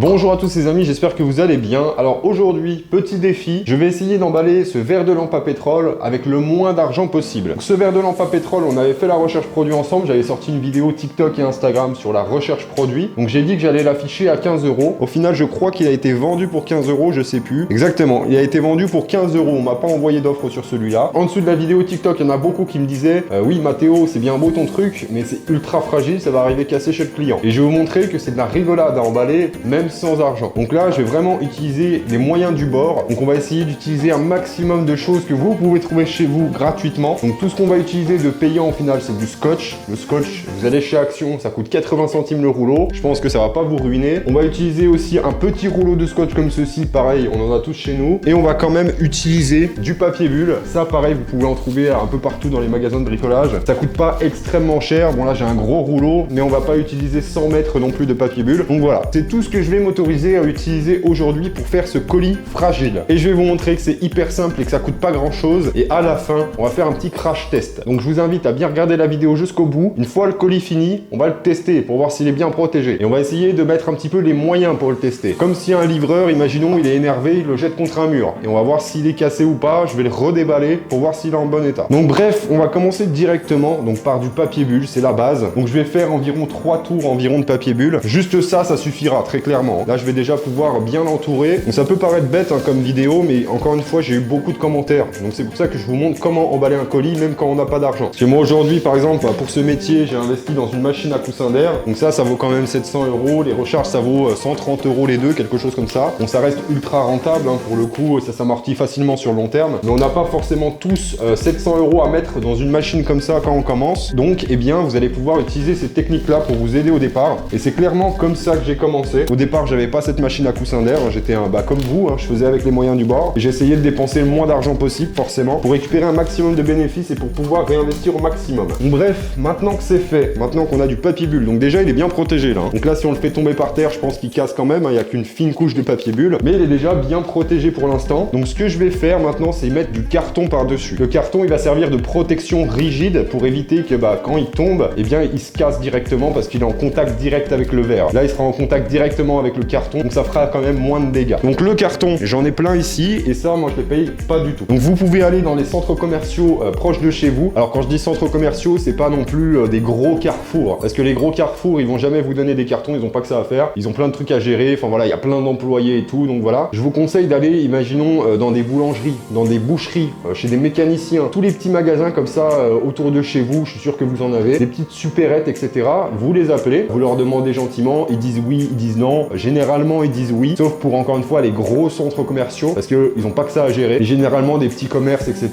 Bonjour à tous les amis, j'espère que vous allez bien. Alors aujourd'hui, petit défi, je vais essayer d'emballer ce verre de lampe à pétrole avec le moins d'argent possible. Donc, ce verre de lampe à pétrole, on avait fait la recherche produit ensemble, j'avais sorti une vidéo TikTok et Instagram sur la recherche produit. Donc j'ai dit que j'allais l'afficher à 15 €. Au final, je crois qu'il a été vendu pour 15 €, je sais plus. Exactement, il a été vendu pour 15 €. On m'a pas envoyé d'offre sur celui-là. En dessous de la vidéo TikTok, il y en a beaucoup qui me disaient oui Mathéo, c'est bien beau ton truc, mais c'est ultra fragile, ça va arriver cassé chez le client. Et je vais vous montrer que c'est de la rigolade à emballer, même sans argent. Donc là, je vais vraiment utiliser les moyens du bord. Donc on va essayer d'utiliser un maximum de choses que vous pouvez trouver chez vous gratuitement. Donc tout ce qu'on va utiliser de payant au final, c'est du scotch. Le scotch, vous allez chez Action, ça coûte 80 centimes le rouleau. Je pense que ça va pas vous ruiner. On va utiliser aussi un petit rouleau de scotch comme ceci, pareil, on en a tous chez nous. Et on va quand même utiliser du papier bulle. Ça pareil, vous pouvez en trouver un peu partout dans les magasins de bricolage. Ça coûte pas extrêmement cher. Bon là, j'ai un gros rouleau, mais on va pas utiliser 100 mètres non plus de papier bulle. Donc voilà, c'est tout ce que je vais m'autoriser à utiliser aujourd'hui pour faire ce colis fragile. Et je vais vous montrer que c'est hyper simple et que ça coûte pas grand chose. Et à la fin, on va faire un petit crash test. Donc je vous invite à bien regarder la vidéo jusqu'au bout. Une fois le colis fini, on va le tester pour voir s'il est bien protégé. Et on va essayer de mettre un petit peu les moyens pour le tester. Comme si un livreur, imaginons, il est énervé, il le jette contre un mur. Et on va voir s'il est cassé ou pas. Je vais le redéballer pour voir s'il est en bon état. Donc bref, on va commencer directement donc par du papier bulle, c'est la base. Donc je vais faire environ 3 tours environ de papier bulle. Juste ça, ça suffira très clairement. Là, je vais déjà pouvoir bien l'entourer. Donc ça peut paraître bête comme vidéo, mais encore une fois, j'ai eu beaucoup de commentaires. Donc c'est pour ça que je vous montre comment emballer un colis, même quand on n'a pas d'argent. Parce que moi aujourd'hui, par exemple, pour ce métier, j'ai investi dans une machine à coussin d'air. Donc ça vaut quand même 700 €. Les recharges, ça vaut 130 € les deux, quelque chose comme ça. Donc ça reste ultra rentable pour le coup, ça s'amortit facilement sur le long terme. Mais on n'a pas forcément tous 700 € à mettre dans une machine comme ça quand on commence. Donc, eh bien, vous allez pouvoir utiliser ces techniques-là pour vous aider au départ. Et c'est clairement comme ça que j'ai commencé. Au départ, j'avais pas cette machine à coussin d'air. J'étais comme vous, je faisais avec les moyens du bord. J'ai essayé de dépenser le moins d'argent possible, forcément, pour récupérer un maximum de bénéfices et pour pouvoir réinvestir au maximum. Donc, bref, maintenant que c'est fait, maintenant qu'on a du papier bulle, donc déjà, il est bien protégé là. Donc là, si on le fait tomber par terre, je pense qu'il casse quand même. Il n'y a qu'une fine couche de papier bulle, mais il est déjà bien protégé pour l'instant. Donc, ce que je vais faire maintenant, c'est mettre du carton par-dessus. Le carton, il va servir de protection rigide pour éviter que quand il tombe, eh bien, il se casse directement parce qu'il est en contact direct avec le verre. Là, il sera en contact directement avec le carton, donc ça fera quand même moins de dégâts. Donc le carton, j'en ai plein ici et ça, moi, je les paye pas du tout. Donc vous pouvez aller dans les centres commerciaux proches de chez vous. Alors quand je dis centres commerciaux, c'est pas non plus des gros carrefours, parce que les gros carrefours, ils vont jamais vous donner des cartons, ils ont pas que ça à faire. Ils ont plein de trucs à gérer. Enfin voilà, il y a plein d'employés et tout. Donc voilà, je vous conseille d'aller, imaginons, dans des boulangeries, dans des boucheries, chez des mécaniciens, tous les petits magasins comme ça autour de chez vous. Je suis sûr que vous en avez des petites supérettes, etc. Vous les appelez, vous leur demandez gentiment, ils disent oui, ils disent non. Généralement, ils disent oui, sauf pour encore une fois les gros centres commerciaux, parce qu'ils n'ont pas que ça à gérer. Et généralement, des petits commerces, etc.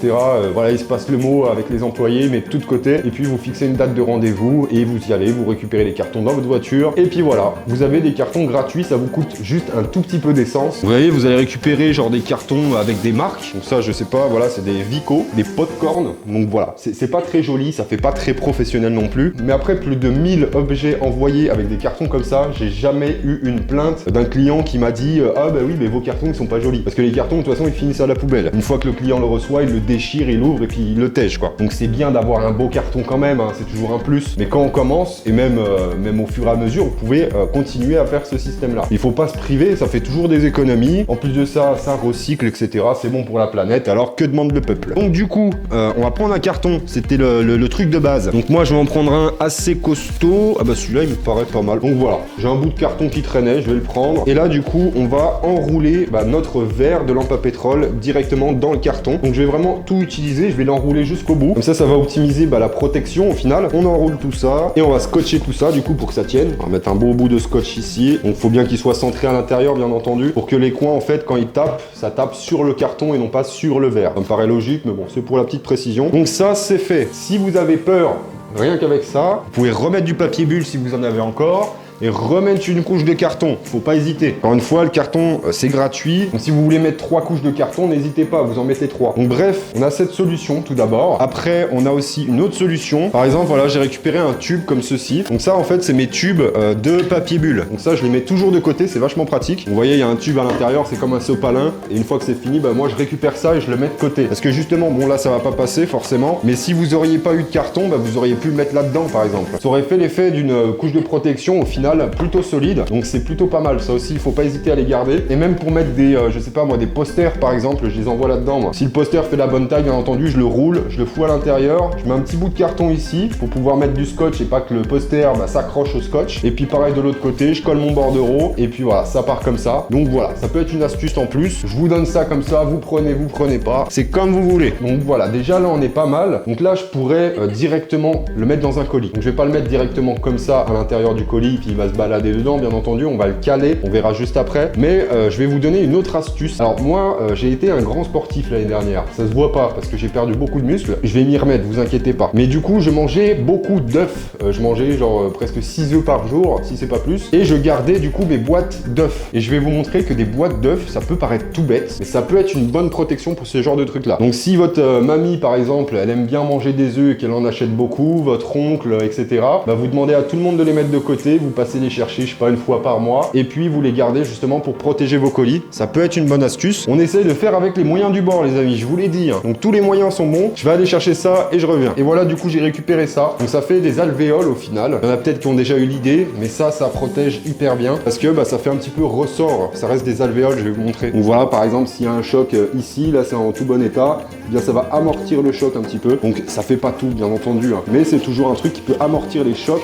Voilà, ils se passent le mot avec les employés, mais de tous côtés. Et puis, vous fixez une date de rendez-vous et vous y allez, vous récupérez les cartons dans votre voiture. Et puis voilà, vous avez des cartons gratuits, ça vous coûte juste un tout petit peu d'essence. Vous voyez, vous allez récupérer genre des cartons avec des marques. Donc ça, je sais pas, voilà, c'est des Vico, des Popcorn. Donc voilà, c'est pas très joli, ça fait pas très professionnel non plus. Mais après plus de 1000 objets envoyés avec des cartons comme ça, j'ai jamais eu une plainte d'un client qui m'a dit ah bah oui, mais vos cartons ils sont pas jolis. Parce que les cartons de toute façon ils finissent à la poubelle. Une fois que le client le reçoit, il le déchire, il l'ouvre et puis il le tège quoi. Donc c'est bien d'avoir un beau carton quand même, c'est toujours un plus. Mais quand on commence, et même au fur et à mesure, vous pouvez continuer à faire ce système là. Il faut pas se priver, ça fait toujours des économies. En plus de ça, ça recycle, etc. C'est bon pour la planète, alors que demande le peuple? Donc du coup, on va prendre un carton, c'était le truc de base. Donc moi je vais en prendre un assez costaud. Ah bah celui-là il me paraît pas mal. Donc voilà, j'ai un bout de carton qui traînait, je vais le prendre. Et là du coup, on va enrouler notre verre de lampe à pétrole directement dans le carton. Donc je vais vraiment tout utiliser, je vais l'enrouler jusqu'au bout. Comme ça va optimiser la protection au final. On enroule tout ça et on va scotcher tout ça du coup pour que ça tienne. On va mettre un beau bout de scotch ici. Donc il faut bien qu'il soit centré à l'intérieur bien entendu, pour que les coins en fait quand ils tapent, ça tape sur le carton et non pas sur le verre. Ça me paraît logique, mais bon, c'est pour la petite précision. Donc ça c'est fait. Si vous avez peur, rien qu'avec ça, vous pouvez remettre du papier bulle si vous en avez encore. et remettre une couche de carton. Faut pas hésiter. Encore une fois, le carton, c'est gratuit. Donc si vous voulez mettre 3 couches de carton, n'hésitez pas, vous en mettez 3. Donc bref, on a cette solution tout d'abord. Après, on a aussi une autre solution. Par exemple, voilà, j'ai récupéré un tube comme ceci. Donc ça, en fait, c'est mes tubes de papier bulle. Donc ça, je les mets toujours de côté, c'est vachement pratique. Vous voyez, il y a un tube à l'intérieur, c'est comme un sopalin. Et une fois que c'est fini, bah, moi, je récupère ça et je le mets de côté. Parce que justement, bon, là, ça va pas passer forcément. Mais si vous auriez pas eu de carton, bah, vous auriez pu le mettre là-dedans, par exemple. Ça aurait fait l'effet d'une couche de protection au final. final plutôt solides, donc c'est plutôt pas mal. Ça aussi, il faut pas hésiter à les garder. Et même pour mettre des, je sais pas moi, des posters par exemple, je les envoie là-dedans moi. Si le poster fait la bonne taille, bien entendu, je le roule, je le fous à l'intérieur, je mets un petit bout de carton ici pour pouvoir mettre du scotch et pas que le poster s'accroche au scotch. Et puis pareil de l'autre côté, je colle mon bordereau et puis voilà, ça part comme ça. Donc voilà, ça peut être une astuce en plus. Je vous donne ça comme ça, vous prenez pas, c'est comme vous voulez. Donc voilà, déjà là on est pas mal. Donc là je pourrais directement le mettre dans un colis. Donc je vais pas le mettre directement comme ça à l'intérieur du colis puis il va se balader dedans, bien entendu, on va le caler, on verra juste après. Mais je vais vous donner une autre astuce. Alors moi j'ai été un grand sportif l'année dernière, ça se voit pas parce que j'ai perdu beaucoup de muscles. Je vais m'y remettre, vous inquiétez pas. Mais du coup je mangeais beaucoup d'œufs. Je mangeais genre presque 6 œufs par jour, si c'est pas plus. Et je gardais du coup mes boîtes d'œufs. Et je vais vous montrer que des boîtes d'œufs, ça peut paraître tout bête, mais ça peut être une bonne protection pour ce genre de truc là. Donc si votre mamie par exemple, elle aime bien manger des œufs et qu'elle en achète beaucoup, votre oncle, etc. Vous demandez à tout le monde de les mettre de côté, vous passez les chercher, je sais pas, une fois par mois, et puis vous les gardez justement pour protéger vos colis. Ça peut être une bonne astuce. On essaye de faire avec les moyens du bord les amis, je vous l'ai dit. Donc tous les moyens sont bons, je vais aller chercher ça et je reviens. Et voilà, du coup j'ai récupéré ça. Donc ça fait des alvéoles au final. Il y en a peut-être qui ont déjà eu l'idée, mais ça protège hyper bien parce que ça fait un petit peu ressort. Ça reste des alvéoles, je vais vous montrer. Donc voilà, par exemple, s'il y a un choc ici, là c'est en tout bon état, eh bien ça va amortir le choc un petit peu. Donc ça fait pas tout, bien entendu, mais c'est toujours un truc qui peut amortir les chocs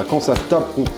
quand ça tape contre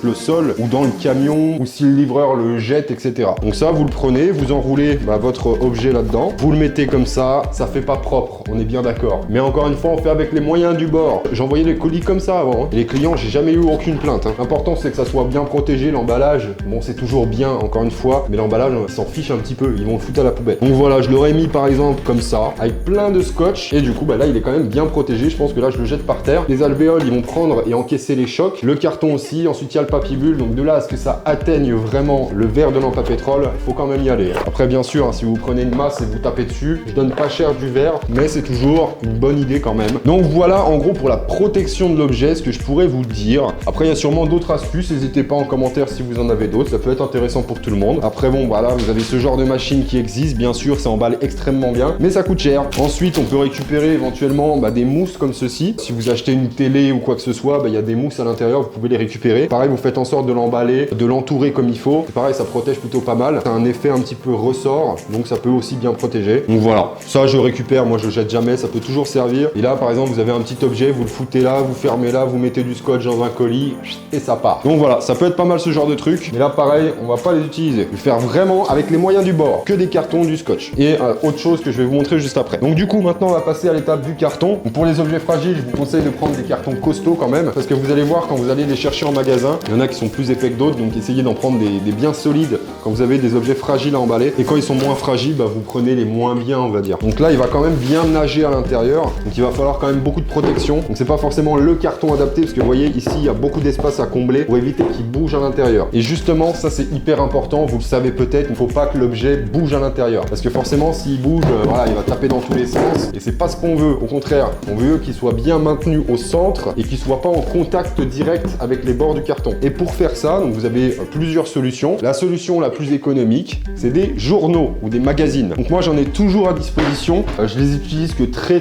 le sol ou dans le camion ou si le livreur le jette, etc. Donc ça, vous le prenez, vous enroulez votre objet là-dedans, vous le mettez comme ça fait pas propre, on est bien d'accord. Mais encore une fois, on fait avec les moyens du bord. J'envoyais les colis comme ça avant, et les clients, j'ai jamais eu aucune plainte. L'important, c'est que ça soit bien protégé, l'emballage. Bon, c'est toujours bien, encore une fois, mais l'emballage, ils s'en fichent un petit peu, ils vont le foutre à la poubelle. Donc voilà, je l'aurais mis par exemple comme ça, avec plein de scotch, et du coup, là, il est quand même bien protégé. Je pense que là, je le jette par terre. Les alvéoles, ils vont prendre et encaisser les chocs. Le carton aussi, ensuite, il y a le papier bulle. Donc de là à ce que ça atteigne vraiment le verre de lampe à pétrole, il faut quand même y aller. Après, bien sûr, si vous prenez une masse et vous tapez dessus, je donne pas cher du verre, mais c'est toujours une bonne idée quand même. Donc voilà, en gros, pour la protection de l'objet, ce que je pourrais vous dire. Après, il y a sûrement d'autres astuces. N'hésitez pas en commentaire si vous en avez d'autres. Ça peut être intéressant pour tout le monde. Après, bon, voilà, vous avez ce genre de machine qui existe. Bien sûr, ça emballe extrêmement bien, mais ça coûte cher. Ensuite, on peut récupérer éventuellement des mousses comme ceci. Si vous achetez une télé ou quoi que ce soit, il y a des mousses à l'intérieur, vous pouvez les récupérer. Pareil, vous faites en sorte de l'emballer, de l'entourer comme il faut. C'est pareil, ça protège plutôt pas mal. Ça a un effet un petit peu ressort, donc ça peut aussi bien protéger. Donc voilà, ça je récupère, moi je jette jamais, ça peut toujours servir. Et là, par exemple, vous avez un petit objet, vous le foutez là, vous fermez là, vous mettez du scotch dans un colis et ça part. Donc voilà, ça peut être pas mal ce genre de truc. Mais là, pareil, on va pas les utiliser. Je vais faire vraiment avec les moyens du bord, que des cartons, du scotch. Et autre chose que je vais vous montrer juste après. Donc du coup, maintenant, on va passer à l'étape du carton. Donc, pour les objets fragiles, je vous conseille de prendre des cartons costauds quand même, parce que vous allez voir quand vous allez les chercher en magasin, il y en a qui sont plus épais que d'autres, donc essayez d'en prendre des bien solides quand vous avez des objets fragiles à emballer. Et quand ils sont moins fragiles, vous prenez les moins bien, on va dire. Donc là, il va quand même bien nager à l'intérieur, donc il va falloir quand même beaucoup de protection. Donc c'est pas forcément le carton adapté, parce que vous voyez ici, il y a beaucoup d'espace à combler pour éviter qu'il bouge à l'intérieur. Et justement, ça c'est hyper important, vous le savez peut-être, il ne faut pas que l'objet bouge à l'intérieur, parce que forcément, s'il bouge, voilà, il va taper dans tous les sens, et c'est pas ce qu'on veut. Au contraire, on veut qu'il soit bien maintenu au centre et qu'il soit pas en contact direct avec les bords du carton. Et pour faire ça, donc vous avez plusieurs solutions. La solution la plus économique, c'est des journaux ou des magazines. Donc moi, j'en ai toujours à disposition. Je les utilise que très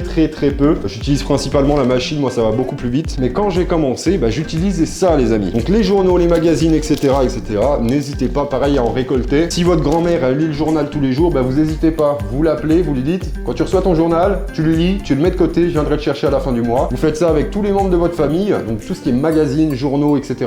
peu. J'utilise principalement la machine, moi ça va beaucoup plus vite. Mais quand j'ai commencé, j'utilisais ça les amis. Donc les journaux, les magazines, etc. N'hésitez pas pareil à en récolter. Si votre grand-mère elle lit le journal tous les jours, vous n'hésitez pas. Vous l'appelez, vous lui dites, quand tu reçois ton journal, tu le lis, tu le mets de côté, je viendrai te chercher à la fin du mois. Vous faites ça avec tous les membres de votre famille, donc tout ce qui est magazines, journaux, etc.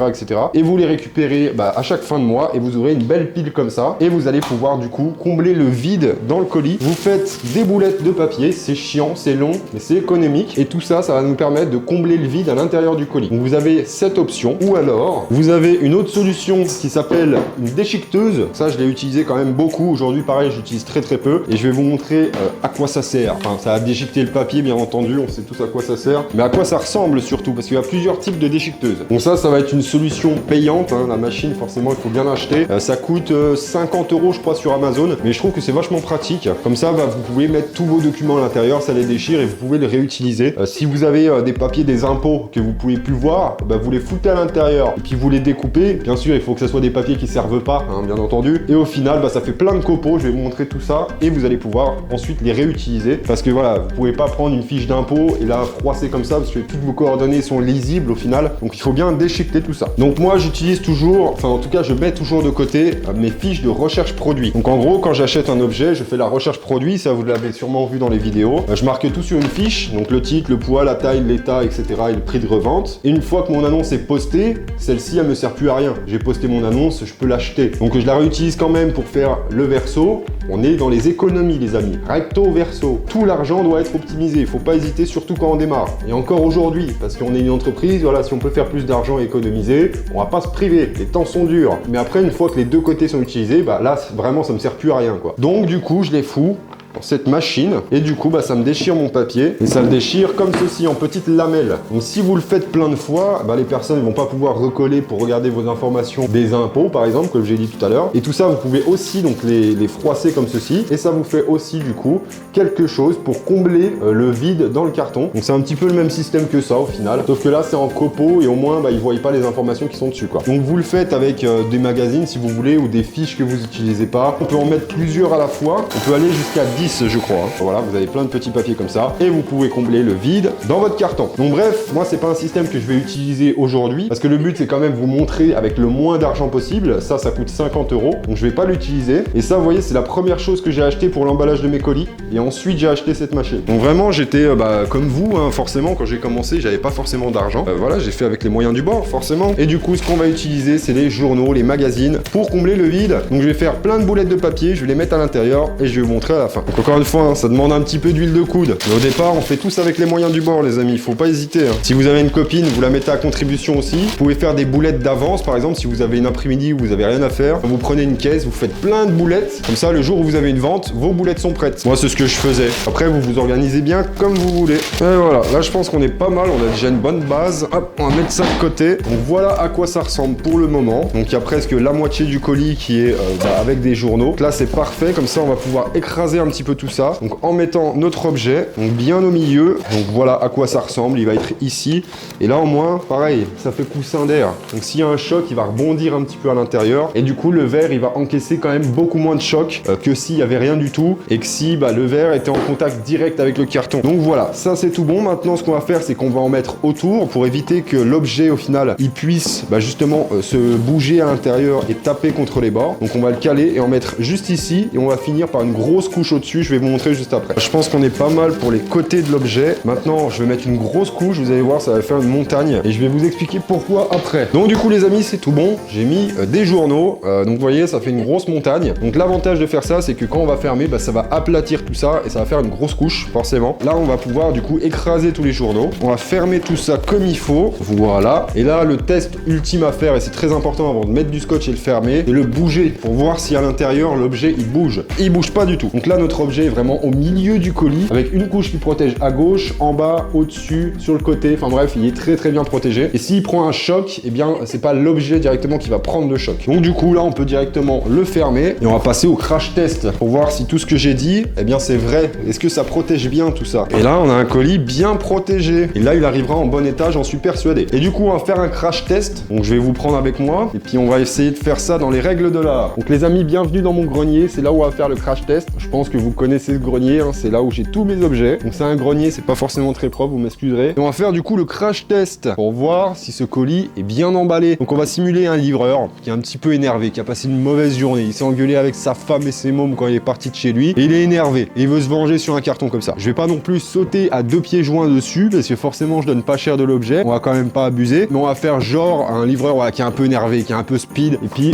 Et vous les récupérez à chaque fin de mois et vous aurez une belle pile comme ça. Et vous allez pouvoir du coup combler le vide dans le colis. Vous faites des boulettes de papier, c'est chiant, c'est long, mais c'est économique. Et tout ça, ça va nous permettre de combler le vide à l'intérieur du colis. Donc vous avez cette option. Ou alors, vous avez une autre solution qui s'appelle une déchiqueteuse. Ça, je l'ai utilisé quand même beaucoup. Aujourd'hui, pareil, j'utilise très peu. Et je vais vous montrer à quoi ça sert. Enfin, ça va déchiqueter le papier, bien entendu. On sait tous à quoi ça sert. Mais à quoi ça ressemble surtout, parce qu'il y a plusieurs types de déchiqueteuses. Donc ça va être une solution payante. La machine, forcément, il faut bien l'acheter. Ça coûte 50 €, je crois, sur Amazon. Mais je trouve que c'est vachement pratique. Comme ça, vous pouvez mettre tous vos documents à l'intérieur, ça les déchire et vous pouvez les réutiliser. Si vous avez des papiers des impôts que vous pouvez plus voir, vous les foutez à l'intérieur et puis vous les découpez. Bien sûr, il faut que ce soit des papiers qui servent pas, bien entendu. Et au final, ça fait plein de copeaux. Je vais vous montrer tout ça et vous allez pouvoir ensuite les réutiliser. Parce que voilà, vous pouvez pas prendre une fiche d'impôt et la froisser comme ça parce que toutes vos coordonnées sont lisibles au final. Donc il faut bien déchiqueter tout ça. ça. Donc moi j'utilise toujours, enfin en tout cas je mets toujours de côté mes fiches de recherche produit. Donc en gros quand j'achète un objet, je fais la recherche produit, ça vous l'avez sûrement vu dans les vidéos. Je marque tout sur une fiche, donc le titre, le poids, la taille, l'état, etc. et le prix de revente. Et une fois que mon annonce est postée, celle-ci elle me sert plus à rien. J'ai posté mon annonce, je peux l'acheter. Donc je la réutilise quand même pour faire le verso. On est dans les économies les amis, recto verso. Tout l'argent doit être optimisé, il faut pas hésiter surtout quand on démarre. Et encore aujourd'hui, parce qu'on est une entreprise, voilà, si on peut faire plus d'argent et économiser, on va pas se priver, les temps sont durs. Mais après une fois que les deux côtés sont utilisés, bah là vraiment ça me sert plus à rien quoi. Donc du coup je les fous dans cette machine et du coup bah ça me déchire mon papier et ça le déchire comme ceci en petites lamelles. Donc si vous le faites plein de fois, bah les personnes ne vont pas pouvoir recoller pour regarder vos informations des impôts par exemple comme j'ai dit tout à l'heure. Et tout ça vous pouvez aussi donc les froisser comme ceci et ça vous fait aussi du coup quelque chose pour combler le vide dans le carton. Donc c'est un petit peu le même système que ça au final, sauf que là c'est en copeaux et au moins bah ils voient pas les informations qui sont dessus quoi. Donc vous le faites avec des magazines si vous voulez ou des fiches que vous n'utilisez pas. On peut en mettre plusieurs à la fois, on peut aller jusqu'à 10 je crois. Voilà, vous avez plein de petits papiers comme ça et vous pouvez combler le vide dans votre carton. Donc bref, moi c'est pas un système que je vais utiliser aujourd'hui parce que le but c'est quand même vous montrer avec le moins d'argent possible. Ça coûte 50 €, donc je vais pas l'utiliser. Et ça, vous voyez, c'est la première chose que j'ai acheté pour l'emballage de mes colis. Et ensuite j'ai acheté cette machine. Donc vraiment j'étais comme vous, hein, forcément quand j'ai commencé, j'avais pas forcément d'argent. Voilà, j'ai fait avec les moyens du bord, forcément. Et du coup, ce qu'on va utiliser, c'est les journaux, les magazines pour combler le vide. Donc je vais faire plein de boulettes de papier, je vais les mettre à l'intérieur et je vais vous montrer à la fin. Donc encore une fois, hein, ça demande un petit peu d'huile de coude. Mais au départ, on fait tous avec les moyens du bord, les amis. Il faut pas hésiter. Hein. Si vous avez une copine, vous la mettez à contribution aussi. Vous pouvez faire des boulettes d'avance, par exemple, si vous avez une après-midi où vous avez rien à faire. Vous prenez une caisse, vous faites plein de boulettes. Comme ça, le jour où vous avez une vente, vos boulettes sont prêtes. Moi, c'est ce que je faisais. Après, vous vous organisez bien comme vous voulez. Et voilà. Là, je pense qu'on est pas mal. On a déjà une bonne base. Hop, on va mettre ça de côté. Donc voilà à quoi ça ressemble pour le moment. Donc il y a presque la moitié du colis qui est avec des journaux. Donc là, c'est parfait. Comme ça, on va pouvoir écraser un petit peu tout ça. Donc en mettant notre objet, donc bien au milieu. Donc voilà à quoi ça ressemble. Il va être ici. Et là, au moins, pareil, ça fait coussin d'air. Donc s'il y a un choc, il va rebondir un petit peu à l'intérieur. Et du coup, le verre, il va encaisser quand même beaucoup moins de choc que s'il y avait rien du tout. Et que si le verre était en contact direct avec le carton. Donc voilà, ça c'est tout bon. Maintenant, ce qu'on va faire, c'est qu'on va en mettre autour pour éviter que l'objet, au final, il puisse justement se bouger à l'intérieur et taper contre les bords. Donc on va le caler et en mettre juste ici. Et on va finir par une grosse couche au-dessus. Je vais vous montrer juste après. Je pense qu'on est pas mal pour les côtés de l'objet. Maintenant, je vais mettre une grosse couche. Vous allez voir, ça va faire une montagne. Et je vais vous expliquer pourquoi après. Donc du coup, les amis, c'est tout bon. J'ai mis des journaux. Donc vous voyez, ça fait une grosse montagne. Donc l'avantage de faire ça, c'est que quand on va fermer, ça va aplatir tout ça et ça va faire une grosse couche, forcément. Là, on va pouvoir du coup écraser tous les journaux. On va fermer tout ça comme il faut. Voilà. Et là, le test ultime à faire, et c'est très important avant de mettre du scotch et le fermer, c'est le bouger pour voir si à l'intérieur, l'objet, il bouge. Et il bouge pas du tout. Donc là, notre objet est vraiment au milieu du colis avec une couche qui protège à gauche, en bas, au-dessus, sur le côté. Enfin bref, il est très très bien protégé. Et s'il prend un choc, eh bien, c'est pas l'objet directement qui va prendre le choc. Donc du coup, là, on peut directement le fermer et on va passer au crash test pour voir si tout ce que j'ai dit, eh bien, c'est vrai. Est-ce que ça protège bien tout ça? Et là, on a un colis bien protégé. Et là, il arrivera en bon état, j'en suis persuadé. Et du coup, on va faire un crash test. Donc, je vais vous prendre avec moi. Et puis, on va essayer de faire ça dans les règles de l'art. Donc, les amis, bienvenue dans mon grenier. C'est là où on va faire le crash test. Je pense que vous connaissez ce grenier. Hein. C'est là où j'ai tous mes objets. Donc, c'est un grenier. C'est pas forcément très propre. Vous m'excuserez. Et on va faire du coup le crash test pour voir si ce colis est bien emballé. Donc, on va simuler un livreur qui est un petit peu énervé, qui a passé une mauvaise journée. Il s'est engueulé avec sa femme et ses mômes quand il est parti de chez lui. Et il est énervé. Et il veut se venger sur un carton comme ça. Je vais pas non plus sauter à 2 pieds joints dessus parce que forcément je donne pas cher de l'objet. On va quand même pas abuser. Mais on va faire genre un livreur qui est un peu énervé, qui est un peu speed. Et puis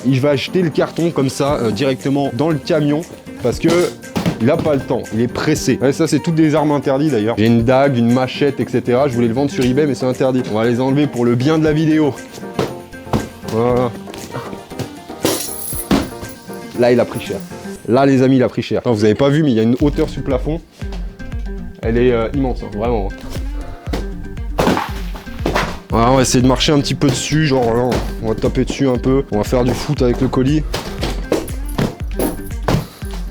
il va acheter le carton comme ça directement dans le camion parce que il a pas le temps, il est pressé. Ouais, ça c'est toutes des armes interdites d'ailleurs. J'ai une dague, une machette, etc. Je voulais le vendre sur eBay mais c'est interdit. On va les enlever pour le bien de la vidéo. Voilà. Là il a pris cher. Là les amis il a pris cher. Attends, vous avez pas vu mais il y a une hauteur sur le plafond. Elle est immense, hein, vraiment. Voilà, on va essayer de marcher un petit peu dessus, genre là, on va taper dessus un peu. On va faire du foot avec le colis.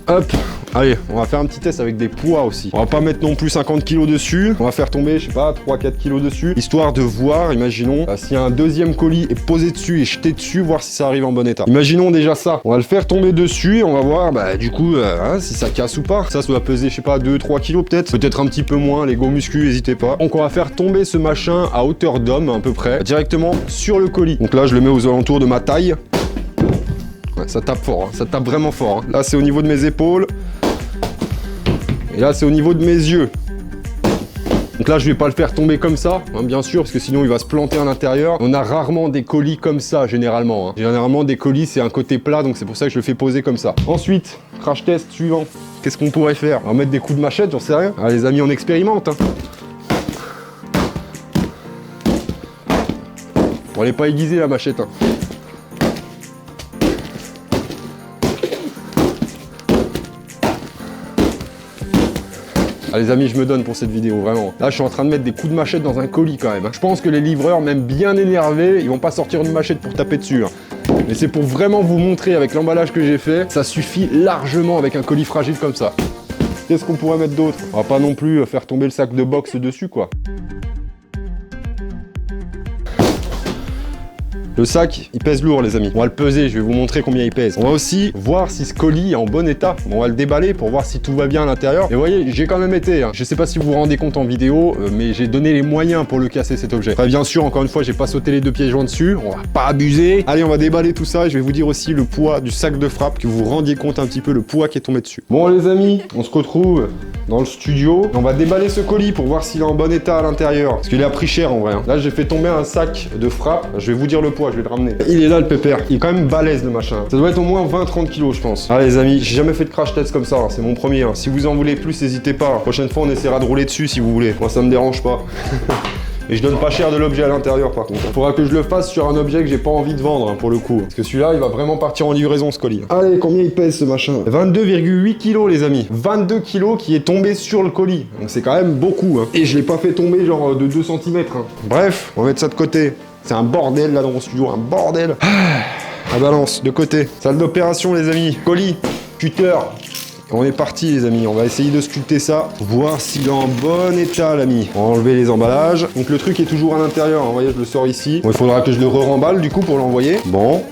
Hop, Allez, on va faire un petit test avec des poids aussi. On va pas mettre non plus 50 kg dessus. On va faire tomber, je sais pas, 3-4 kg dessus, histoire de voir, imaginons, s'il y a un deuxième colis est posé dessus et jeté dessus, voir si ça arrive en bon état. Imaginons déjà ça. On va le faire tomber dessus et on va voir, bah du coup, si ça casse ou pas. Ça doit peser, je sais pas, 2-3 kg peut-être. Peut-être un petit peu moins, les go muscu, n'hésitez pas. Donc on va faire tomber ce machin à hauteur d'homme, à peu près, directement sur le colis. Donc là, je le mets aux alentours de ma taille. Ouais, ça tape fort, hein. Ça tape vraiment fort. Hein. Là, c'est au niveau de mes épaules. Et là, c'est au niveau de mes yeux. Donc là, je vais pas le faire tomber comme ça, hein, bien sûr, parce que sinon, il va se planter à l'intérieur. On a rarement des colis comme ça, généralement. Hein. Généralement, des colis, c'est un côté plat, donc c'est pour ça que je le fais poser comme ça. Ensuite, crash test suivant. Qu'est-ce qu'on pourrait faire? On va mettre des coups de machette, j'en sais rien. Ah, les amis, on expérimente. Hein. On n'est pas aiguisé, la machette. Hein. Ah, les amis, je me donne pour cette vidéo, vraiment. Là, je suis en train de mettre des coups de machette dans un colis quand même. Hein. Je pense que les livreurs, même bien énervés, ils vont pas sortir une machette pour taper dessus. Hein. Mais c'est pour vraiment vous montrer avec l'emballage que j'ai fait, ça suffit largement avec un colis fragile comme ça. Qu'est-ce qu'on pourrait mettre d'autre? On va pas non plus faire tomber le sac de boxe dessus, quoi. Le sac, il pèse lourd, les amis. On va le peser, je vais vous montrer combien il pèse. On va aussi voir si ce colis est en bon état. On va le déballer pour voir si tout va bien à l'intérieur. Et vous voyez, j'ai quand même été. Hein. Je sais pas si vous vous rendez compte en vidéo, mais j'ai donné les moyens pour le casser, cet objet. Enfin, bien sûr, encore une fois, j'ai pas sauté les deux pieds joints dessus. On va pas abuser. Allez, on va déballer tout ça. Je vais vous dire aussi le poids du sac de frappe, que vous vous rendiez compte un petit peu le poids qui est tombé dessus. Bon, les amis, on se retrouve dans le studio. On va déballer ce colis pour voir s'il est en bon état à l'intérieur. Parce qu'il a pris cher en vrai. Hein. Là, j'ai fait tomber un sac de frappe. Je vais vous dire le poids. Je vais le ramener. Il est là le pépère. Il est quand même balèze le machin. Ça doit être au moins 20-30 kilos je pense. Allez les amis, j'ai jamais fait de crash test comme ça. Hein. C'est mon premier. Hein. Si vous en voulez plus, n'hésitez pas. La prochaine fois, on essaiera de rouler dessus si vous voulez. Moi, ça me dérange pas. Et je donne pas cher de l'objet à l'intérieur par contre. Il faudra que je le fasse sur un objet que j'ai pas envie de vendre hein, pour le coup. Parce que celui-là, il va vraiment partir en livraison ce colis. Allez, combien il pèse ce machin? 22,8 kilos les amis. 22 kilos qui est tombé sur le colis. Donc c'est quand même beaucoup. Hein. Et je l'ai pas fait tomber genre de 2 cm. Hein. Bref, on va mettre ça de côté. C'est un bordel là dans mon studio, un bordel. La balance, de côté. Salle d'opération les amis. Colis, cutter. On est parti les amis, on va essayer de sculpter ça, voir s'il est en bon état l'ami. On va enlever les emballages. Donc le truc est toujours à l'intérieur, hein. Vous voyez, je le sors ici. Bon, il faudra que je le re-remballe du coup pour l'envoyer. Bon.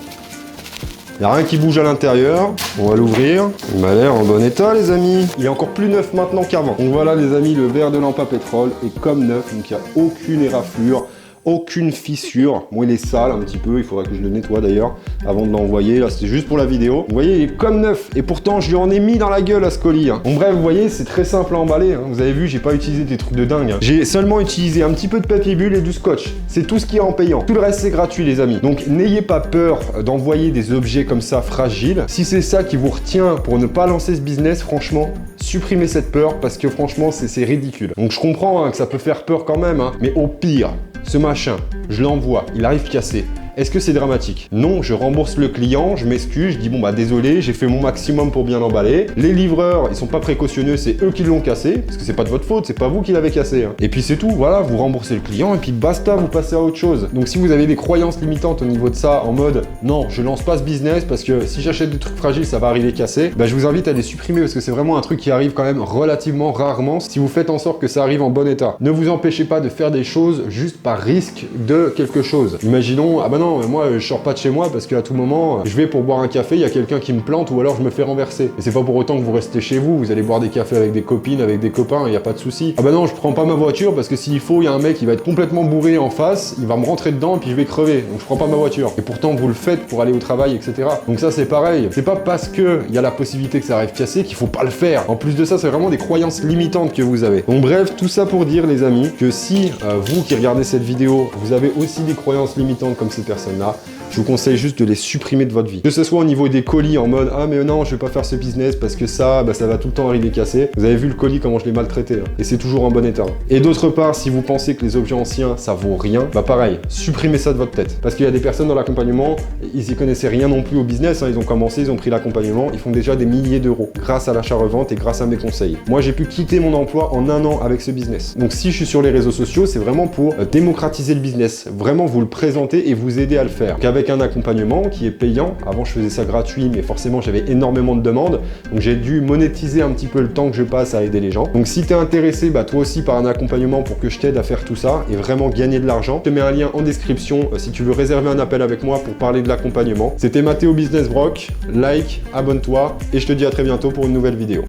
Il n'y a rien qui bouge à l'intérieur. On va l'ouvrir. Il m'a l'air en bon état les amis. Il est encore plus neuf maintenant qu'avant. Donc voilà les amis, le verre de lampe à pétrole est comme neuf, donc il n'y a aucune éraflure. Aucune fissure. Bon, il est sale un petit peu, il faudra que je le nettoie d'ailleurs avant de l'envoyer. Là, c'était juste pour la vidéo. Vous voyez, il est comme neuf. Et pourtant, je lui en ai mis dans la gueule à ce colis. Hein. Bon, bref, vous voyez, c'est très simple à emballer. Hein. Vous avez vu, j'ai pas utilisé des trucs de dingue. Hein. J'ai seulement utilisé un petit peu de papier bulle et du scotch. C'est tout ce qui est en payant. Tout le reste, c'est gratuit, les amis. Donc, n'ayez pas peur d'envoyer des objets comme ça fragiles. Si c'est ça qui vous retient pour ne pas lancer ce business, franchement, supprimez cette peur parce que franchement, c'est ridicule. Donc, je comprends hein, que ça peut faire peur quand même. Hein. Mais au pire, ce machin, je l'envoie, il arrive cassé. Est-ce que c'est dramatique? Non, je rembourse le client, je m'excuse, je dis bon bah désolé, j'ai fait mon maximum pour bien l'emballer. Les livreurs, ils sont pas précautionneux, c'est eux qui l'ont cassé, parce que c'est pas de votre faute, c'est pas vous qui l'avez cassé. Hein. Et puis c'est tout, voilà, vous remboursez le client et puis basta, vous passez à autre chose. Donc si vous avez des croyances limitantes au niveau de ça, en mode non, je lance pas ce business parce que si j'achète des trucs fragiles, ça va arriver cassé, bah je vous invite à les supprimer parce que c'est vraiment un truc qui arrive quand même relativement rarement si vous faites en sorte que ça arrive en bon état. Ne vous empêchez pas de faire des choses juste par risque de quelque chose. Imaginons, ah bah non, moi je sors pas de chez moi parce qu'à tout moment je vais pour boire un café, il y a quelqu'un qui me plante ou alors je me fais renverser. Et c'est pas pour autant que vous restez chez vous, vous allez boire des cafés avec des copines, avec des copains, il n'y a pas de souci. Ah bah non, je prends pas ma voiture parce que s'il faut, il y a un mec qui va être complètement bourré en face, il va me rentrer dedans et puis je vais crever. Donc je prends pas ma voiture. Et pourtant vous le faites pour aller au travail, etc. Donc ça c'est pareil. C'est pas parce que il y a la possibilité que ça arrive cassé qu'il faut pas le faire. En plus de ça, c'est vraiment des croyances limitantes que vous avez. Donc bref, tout ça pour dire les amis que si vous qui regardez cette vidéo, vous avez aussi des croyances limitantes comme ces personnes-là, je vous conseille juste de les supprimer de votre vie. Que ce soit au niveau des colis en mode ah mais non je vais pas faire ce business parce que ça, bah, ça va tout le temps arriver cassé. Vous avez vu le colis comment je l'ai maltraité hein. Et c'est toujours en bon état. Et d'autre part, si vous pensez que les objets anciens ça vaut rien, bah pareil, supprimez ça de votre tête. Parce qu'il y a des personnes dans l'accompagnement, ils y connaissaient rien non plus au business, hein. Ils ont commencé, ils ont pris l'accompagnement, ils font déjà des milliers d'euros grâce à l'achat-revente et grâce à mes conseils. Moi j'ai pu quitter mon emploi en 1 an avec ce business. Donc si je suis sur les réseaux sociaux, c'est vraiment pour démocratiser le business, vraiment vous le présenter et vous aider à le faire. Donc, avec un accompagnement qui est payant. Avant, je faisais ça gratuit, mais forcément, j'avais énormément de demandes. Donc, j'ai dû monétiser un petit peu le temps que je passe à aider les gens. Donc, si tu es intéressé, toi aussi, par un accompagnement pour que je t'aide à faire tout ça et vraiment gagner de l'argent, je te mets un lien en description si tu veux réserver un appel avec moi pour parler de l'accompagnement. C'était Mathéo Business Brock. Like, abonne-toi et je te dis à très bientôt pour une nouvelle vidéo.